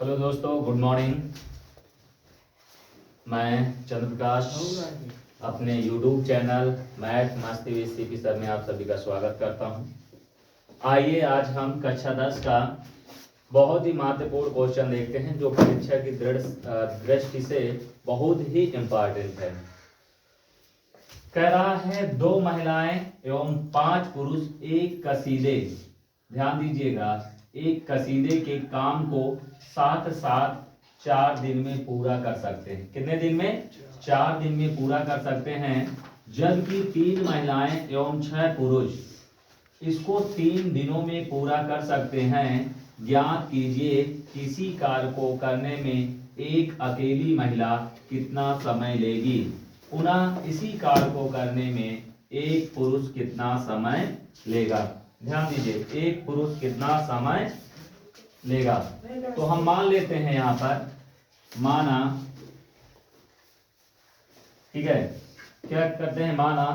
Hello दोस्तों, good morning. मैं चंद्रप्रकाश अपने यूट्यूब चैनल मैथ मस्ती विद सीपी सर में आप सभी का स्वागत करता हूं। आइए आज हम कक्षा 10 का बहुत ही महत्वपूर्ण क्वेश्चन देखते हैं जो परीक्षा की दृष्टि से बहुत ही इम्पोर्टेंट है। कह रहा है 2 महिलाएं एवं 5 पुरुष एक कसीदे, ध्यान दीजिएगा, एक कसीदे के काम को साथ साथ 4 दिन में पूरा कर सकते हैं। कितने दिन में? 4 दिन में पूरा कर सकते हैं। जबकि 3 महिलाएं एवं 6 पुरुष इसको 3 दिनों में पूरा कर सकते हैं। ज्ञात कीजिए किसी कार्य को करने में एक अकेली महिला कितना समय लेगी। पुनः इसी कार्य को करने में एक पुरुष कितना समय लेगा। ध्यान दीजिए, एक पुरुष कितना समय लेगा। तो हम मान लेते हैं यहां पर, माना, ठीक है, क्या करते हैं, माना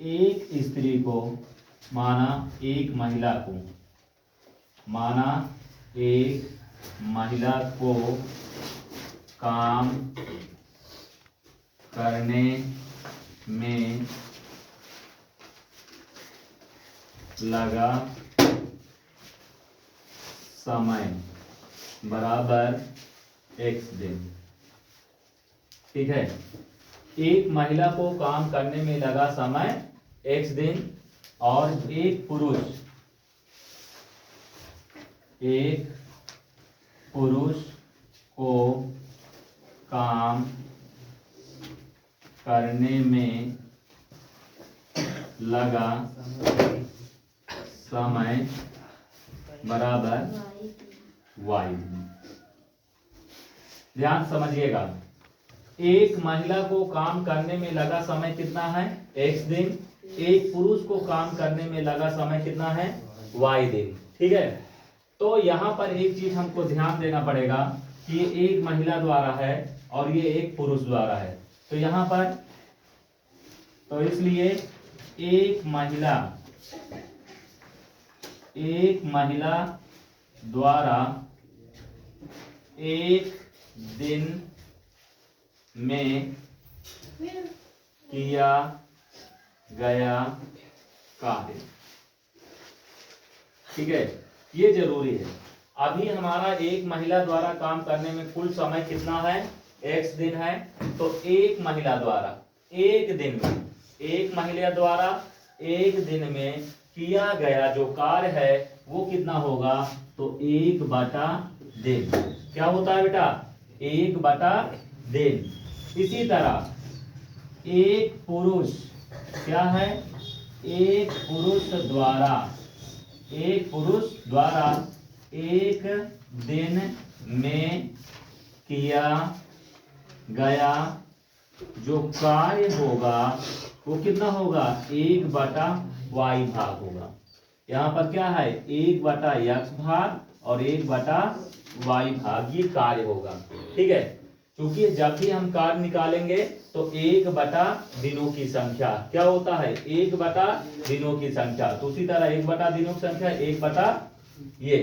एक स्त्री को, माना एक महिला को, माना एक महिला को काम करने में लगा समय बराबर x दिन। ठीक है, एक महिला को काम करने में लगा समय x दिन और एक पुरुष को काम करने में लगा समय बराबर y। ध्यान समझिएगा, एक महिला को काम करने में लगा समय कितना है? x दिन। एक पुरुष को काम करने में लगा समय कितना है? y दिन। ठीक है, तो यहाँ पर एक चीज हमको ध्यान देना पड़ेगा कि ये एक महिला द्वारा है और ये एक पुरुष द्वारा है। तो यहाँ पर, तो इसलिए एक महिला द्वारा एक दिन में किया गया कार्य। ठीक है, ये जरूरी है। अभी हमारा एक महिला द्वारा काम करने में कुल समय कितना है? x दिन है। तो एक महिला द्वारा एक दिन में, एक महिला द्वारा एक दिन में किया गया जो कार्य है वो कितना होगा? तो 1/दिन। क्या होता है बेटा? 1/दिन। इसी तरह एक पुरुष, क्या है? एक पुरुष द्वारा एक दिन में किया गया जो कार्य होगा वो कितना होगा? 1/y भाग होगा। यहाँ पर क्या है? 1/x भाग और 1/y भाग, ये कार्य होगा। ठीक है, क्योंकि जब भी हम कार्य निकालेंगे तो 1/दिनों की संख्या क्या होता है? 1/दिनों की संख्या। तो उसी तरह 1/दिनों की संख्या 1/ ये।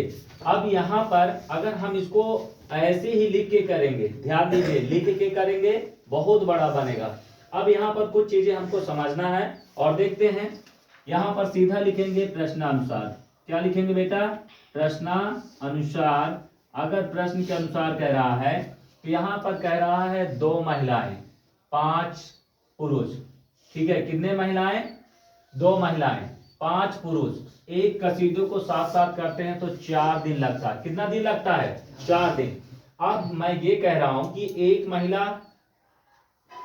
अब यहाँ पर अगर हम इसको ऐसे ही लिख के करेंगे, ध्यान दीजिए, लिख के करेंगे बहुत बड़ा बनेगा। अब यहाँ पर कुछ चीजें हमको समझना है और देखते हैं। यहाँ पर सीधा लिखेंगे प्रश्नानुसार। क्या लिखेंगे बेटा? प्रश्नानुसार। अगर प्रश्न के अनुसार कह रहा है तो यहाँ पर कह रहा है 2 महिलाएं 5 पुरुष। ठीक है, कितने महिलाएं? 2 महिलाएं 5 पुरुष एक कसीदे को साथ साथ करते हैं तो 4 दिन लगता है। कितना दिन लगता है? 4 दिन। अब मैं ये कह रहा हूं कि एक महिला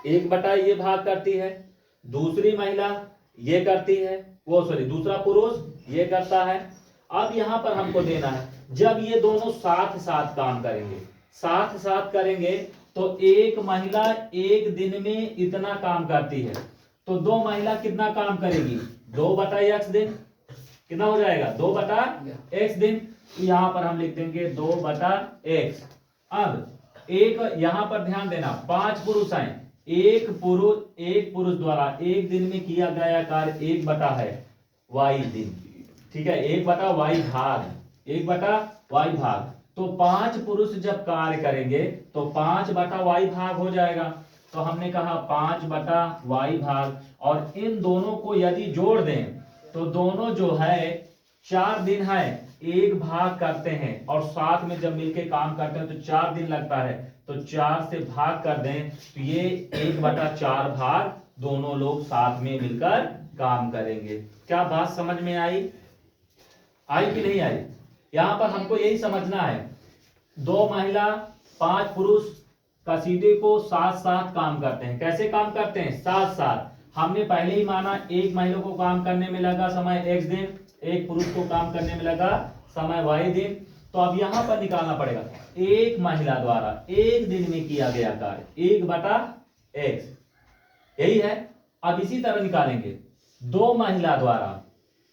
1/ ये भाग करती है, दूसरी महिला ये करती है, दूसरा पुरुष ये करता है। अब यहां पर हमको देना है, जब ये दोनों साथ साथ काम करेंगे, साथ साथ करेंगे तो एक महिला एक दिन में इतना काम करती है तो 2 महिला कितना काम करेगी? 2/x दिन। कितना हो जाएगा? 2/x दिन। तो यहां पर हम लिख देंगे 2/x। अब एक यहां पर ध्यान देना, 5 पुरुष हैं, एक पुरुष द्वारा एक दिन में किया गया कार्य 1/y दिन। ठीक है, 1/y भाग, 1/y भाग। तो 5 पुरुष जब कार्य करेंगे तो 5/y भाग हो जाएगा। तो हमने कहा 5/y भाग, और इन दोनों को यदि जोड़ दें तो दोनों जो है 4 दिन है, एक भाग करते हैं और साथ में जब मिलके काम करते हैं तो 4 दिन लगता है। तो 4 से भाग कर दें तो ये 1/4 भाग दोनों लोग साथ में मिलकर काम करेंगे। क्या बात समझ में आई? आई कि नहीं आई? यहां पर हमको यही समझना है, 2 महिला 5 पुरुष कसीदे को साथ साथ काम करते हैं। कैसे काम करते हैं? साथ साथ। हमने पहले ही माना एक महिला को काम करने में लगा समय x दिन, एक पुरुष को काम करने में लगा समय y दिन। तो अब यहां पर निकालना पड़ेगा, एक महिला द्वारा एक दिन में किया गया कार्य 1/x, यही है। अब इसी तरह निकालेंगे 2 महिला द्वारा,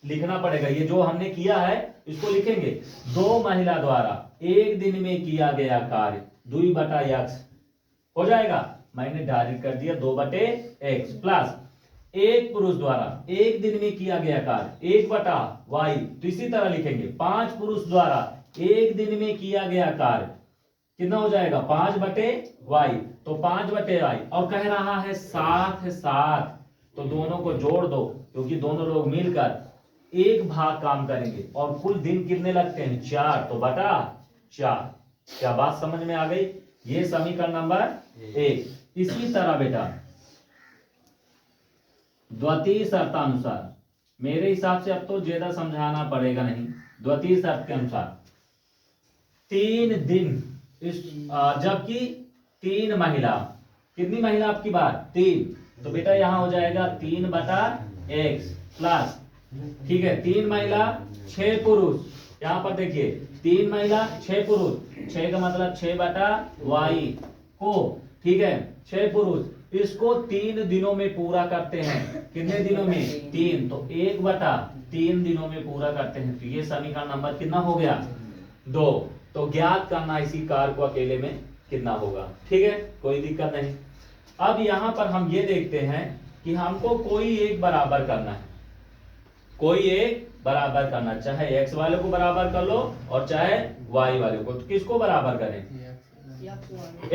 लिखना पड़ेगा, ये जो हमने किया है इसको लिखेंगे, 2 महिला द्वारा एक दिन में किया गया कार्य 2/x हो जाएगा। मैंने डायरेक्ट कर दिया 2/x, प्लस एक पुरुष द्वारा एक दिन में किया गया कार्य 1/y। तो इसी तरह लिखेंगे 5 पुरुष द्वारा एक दिन में किया गया कार्य कितना हो जाएगा? 5/y। तो 5/y, और कह रहा है साथ साथ, तो दोनों को जोड़ दो क्योंकि दोनों लोग मिलकर एक भाग काम करेंगे और कुल दिन कितने लगते हैं? 4, तो बटा 4। क्या बात समझ में आ गई? ये समीकरण नंबर 1। इसी तरह बेटा द्वितीय शर्तानुसार, मेरे हिसाब से अब तो ज्यादा समझाना पड़ेगा नहीं, द्वितीय शर्त के अनुसार 3 दिन जबकि 3 महिला, कितनी महिला आपकी बात? 3, तो बेटा यहां हो जाएगा 3/x प्लस, ठीक है, 3 महिला 6 पुरुष, यहां पर देखिए 3 महिला 6 पुरुष, 6 का मतलब 6/y को, ठीक है, 6 पुरुष, इसको 3 दिनों में पूरा करते हैं। कितने दिनों में? 3, तो 1/3 दिनों में पूरा करते हैं। तो ये समीकरण नंबर कितना हो गया? 2। तो ज्ञात करना इसी कार्य को अकेले में कितना होगा, ठीक है, कोई दिक्कत नहीं। अब यहां पर हम ये देखते हैं कि हमको कोई एक बराबर करना है, कोई एक बराबर करना, चाहे x वाले को बराबर कर लो और चाहे y वाले को। तो किसको बराबर करें?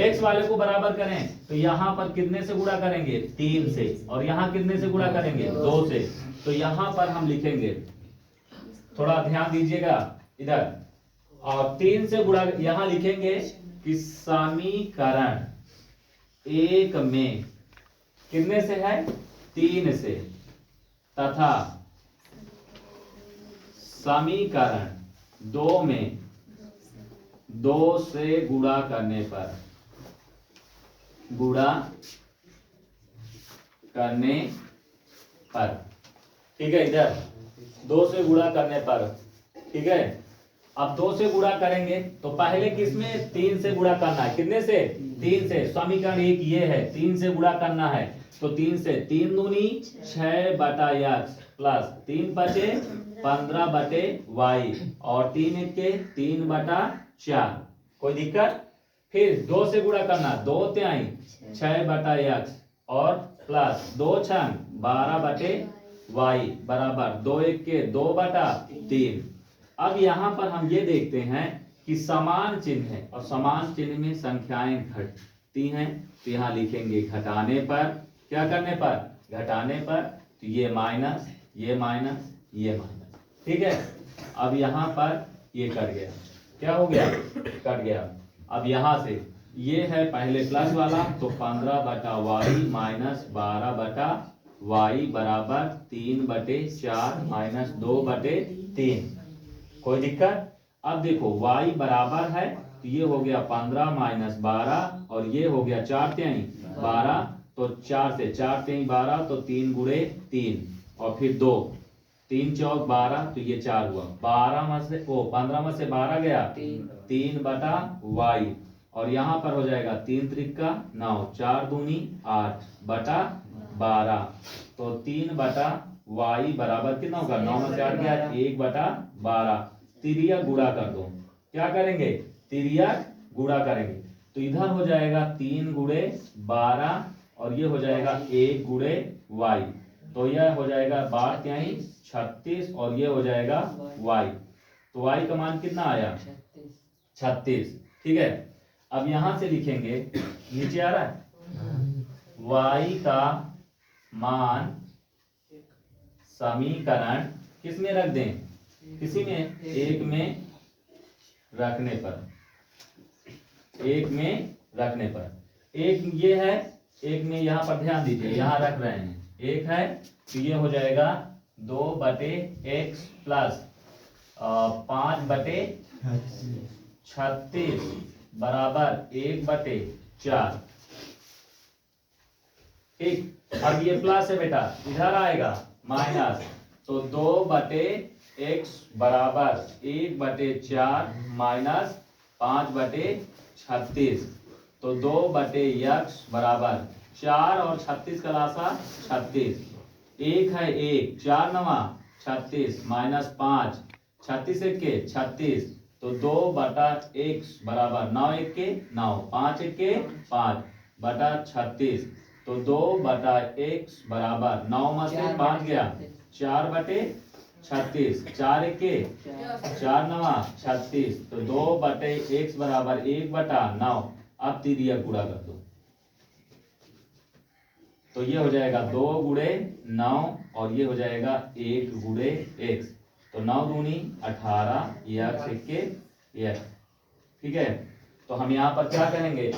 x वाले को बराबर करें तो यहां पर कितने से गुणा करेंगे? 3 से, और यहां कितने से गुणा करेंगे? 2 से। तो यहां पर हम लिखेंगे, थोड़ा ध्यान दीजिएगा इधर, और 3 से गुणा यहां लिखेंगे कि समीकरण 1 में कितने से है? 3 से, तथा समीकरण 2 में 2 से गुणा करने पर, ठीक है, इधर 2 से गुणा करने पर, ठीक है। अब 2 से गुणा करेंगे तो पहले किसमें? 3 से गुणा करना है। कितने से? 3 से। समीकरण 1 ये है, 3 से गुणा करना है, तो 3 से, 3 दूनी 6/x प्लस 3 बचे 15/y और 3 1 3/4, कोई दिक्कत? फिर 2 से गुणा करना, 2 तिहाई 6/x और प्लस 2 छंग 12/y बराबर 2 1 2/3। अब यहां पर हम ये देखते हैं कि समान चिन्ह है और समान चिन्ह में संख्याएं घटती हैं, तो यहां लिखेंगे घटाने पर, क्या करने पर? घटाने पर। तो ये माइनस, ये माइनस, ये माइनस, ठीक है। अब यहां पर ये कट गया, क्या हो गया? कट गया। अब यहां से ये है पहले प्लस वाला, तो 15/y माइनस 12/y बराबर 3/4 माइनस 2/3, कोई दिक्कत? अब देखो y बराबर है, तो ये हो गया 15 माइनस 12 और ये हो गया 4 तिहाई 12, तो 4 से 4 तिहाई 12, तो 3 गुणे 3 और फिर 2, 3 चौक 12, तो ये 4 हुआ। 15 में से 12 गया 3/y, और यहाँ पर हो जाएगा 3 त्रिका 9, 4 दूनी 8/12, तो 3/y बराबर कितना होगा? 9 में से 8 गया 1/12। तिर्यक गुणा कर दो, क्या करेंगे? तिर्यक गुणा करेंगे, तो इधर हो जाएगा 3 गुणे 12 और ये हो जाएगा 1 गुणे y, तो यह हो जाएगा 12 तिहाई 36 और ये हो जाएगा y। तो y का मान कितना आया? 36। ठीक है, अब यहां से लिखेंगे, नीचे आ रहा है, y का मान समीकरण किस में रख दें, किसी में, एक में रखने पर, एक में रखने पर। एक ये है, एक में यहाँ पर ध्यान दीजिए, यहाँ रख रहे हैं, एक है तो ये हो जाएगा 2/x प्लस 5/36 बराबर 1/4। ठीक, अब ये प्लस है बेटा, इधर आएगा माइनस, तो 2/x बराबर 1/4 माइनस 5/36, तो 2/x बराबर 4 और 36 का लासा 36, एक है एक, 4 नवा 36 माइनस 5, 36 एक के 36, तो 2/x बराबर 9 एक के 9, 5 एक के 5 बटा 36, तो 2/x बराबर 9 में से 5 गया 4/36, 4 एक के 4 नवा 36, तो 2/x बराबर 1/9। अब तिरिया गुणा कर दो, तो ये हो जाएगा 2 गुणे 9 और ये हो जाएगा 1 गुणे x, तो 9 दूनी 18, x एक के x। ठीक है, तो हम यहाँ पर क्या कहेंगे,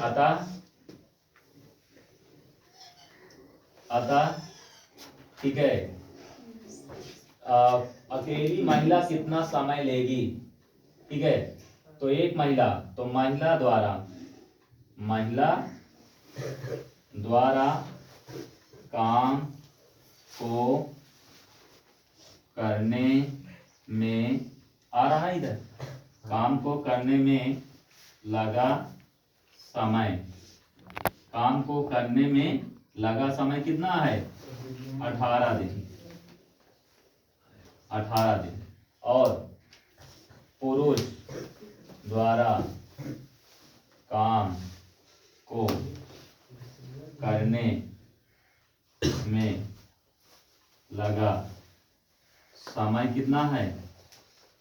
अतः ठीक है, अकेली महिला कितना समय लेगी। ठीक है, तो एक महिला, तो महिला द्वारा काम को करने में, आ रहा है इधर, काम को करने में लगा समय, काम को करने में लगा समय कितना है, 18 दिन, 18 दिन। और पुरुष द्वारा काम को करने में लगा समय कितना है,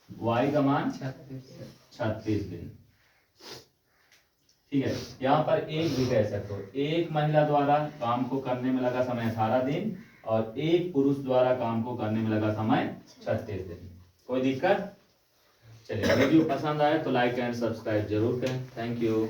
y का मान 36 दिन। ठीक है, यहाँ पर एक भी कह सकते हो, एक महिला द्वारा काम को करने में लगा समय 18 दिन और एक पुरुष द्वारा काम को करने में लगा समय 36 दिन। कोई दिक्कत? चलिए, वीडियो पसंद आए तो लाइक एंड सब्सक्राइब जरूर करें। Thank you.